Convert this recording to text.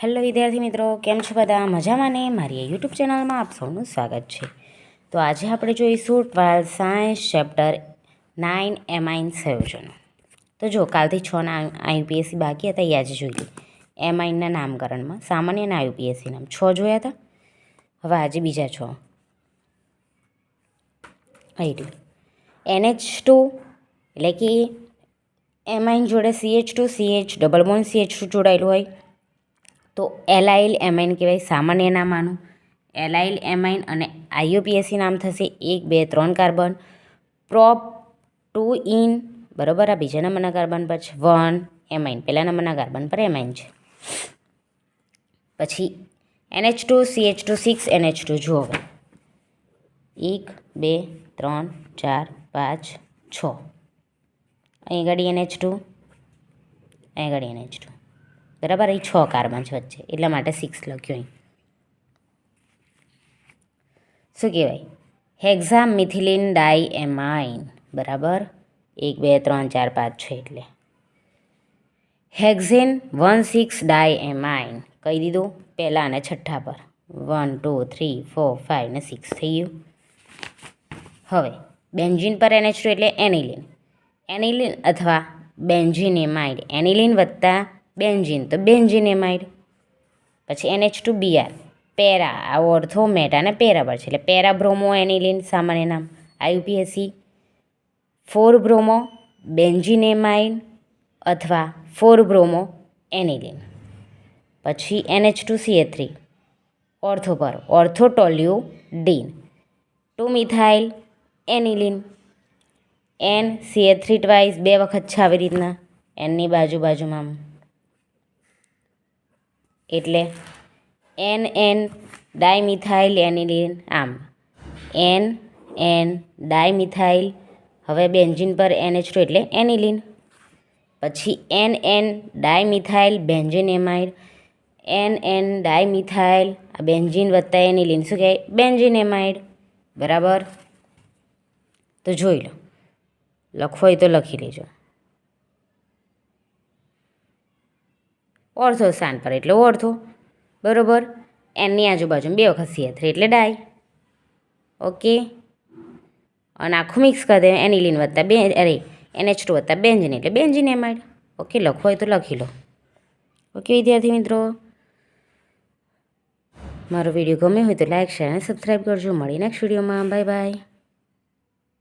Hello વિદ્યાર્થી મિત્રો, કેમ છો બધા? મજામાં ને? મારી યુટ્યુબ ચેનલમાં આપ સૌનું સ્વાગત છે. તો આજે આપણે જોઈશું 12th સાયન્સ ચેપ્ટર 9 એમાઇન સંયોજનો. તો જો કાલથી 6 ના આઈયુપીએસસી બાકી હતા, એ આજે જોઈએ. એમાઇનના નામકરણમાં સામાન્ય અને આઈયુપીએસસી નામ 6 જોયા હતા. હવે આજે બીજા 6 NH2 એટલે કે એમાઇન જોડે CH2 CH double bond CH2 જોડાયેલું હોય તો એલાઇલ એમાઇન કહેવાય. સામાન્ય નામ આનું એલાઇલ એમાઇન અને આઈયુપીએસસી નામ થશે 1 2 3 કાર્બન પ્રોપ 2 ઇન બરાબર. આ બીજા નંબરના કાર્બન પર છે 1 એમાઇન, પહેલા નંબરના કાર્બન પર એમાઇન છે. પછી NH2 CH2 6 NH2 જુઓ, 1 2 3 4 5 6 અહીં ઘડી NH2, અહીં ઘડી NH2 બરાબર. અહીં 6 કાર્બન છે વચ્ચે, એટલા માટે 6 લખ્યું. અહીં શું કહેવાય? હેક્ઝા મિથિલિન ડાઈ એમાઇન બરાબર. 1 2 3 4 5 6 એટલે હેક્ઝેન 1,6 ડાઈ એમાઇન કહી દીધું પહેલા અને છઠ્ઠા પર. 1 2 3 4 5 ને 6 થઈ ગયું. હવે બેન્ઝીન પર NH2 એટલે એનિલિન. એનિલિન અથવા બેન્ઝીન એમાઇડ. એનિલિન વત્તા બેન્ઝીન તો બેન્ઝીન એમાઇડ. પછી NH2 Br પેરા, આ ઓર્થો મેટા અને પેરા પર છે એટલે પેરા બ્રોમો એનિલિન સામાન્ય નામ. આઈયુપીએસસી 4 બ્રોમો બેન્ઝીન એમાઇડ અથવા 4 બ્રોમો એનિલિન. પછી NH2CH3 ઓર્થો પર ઓર્થોટોલ્યુડીન 2 મિથાઇલ એનિલિન. NCH3 ટ્વાઇસ 2 વખત છે આવી રીતના એનની બાજુમાં એટલે NN ડાયમિથાઇલ એનિલિન. આમ NN ડાયમિથાઇલ. હવે બેન્ઝીન પર NH2 એટલે એનિલિન. પછી NN dimethyl benzene amide. NN dimethyl આ બેન્ઝીન વત્તા એનિલિન શું કહેવાય? બેન્ઝીન એમાઇડ બરાબર. તો જોઈ લો, લખવો હોય તો લખી લેજો. ઓર્થો સ્થાન પર એટલે ઓર્થો બરાબર. એનની આજુબાજુ 2 વખત CH3 એટલે ડાય. ઓકે. અને આખું મિક્સ કરી દે એનિલિન વત્તા NH2 વત્તા બેન્ઝીન એટલે બેન્ઝીન એમાઇડ. ઓકે, લખવો હોય તો લખી લો. ઓકે વિદ્યાર્થી મિત્રો, મારો વિડીયો ગમ્યો હોય તો લાઈક શેર અને સબસ્ક્રાઈબ કરજો. મળી નેક્સ્ટ વિડીયોમાં. Bye bye.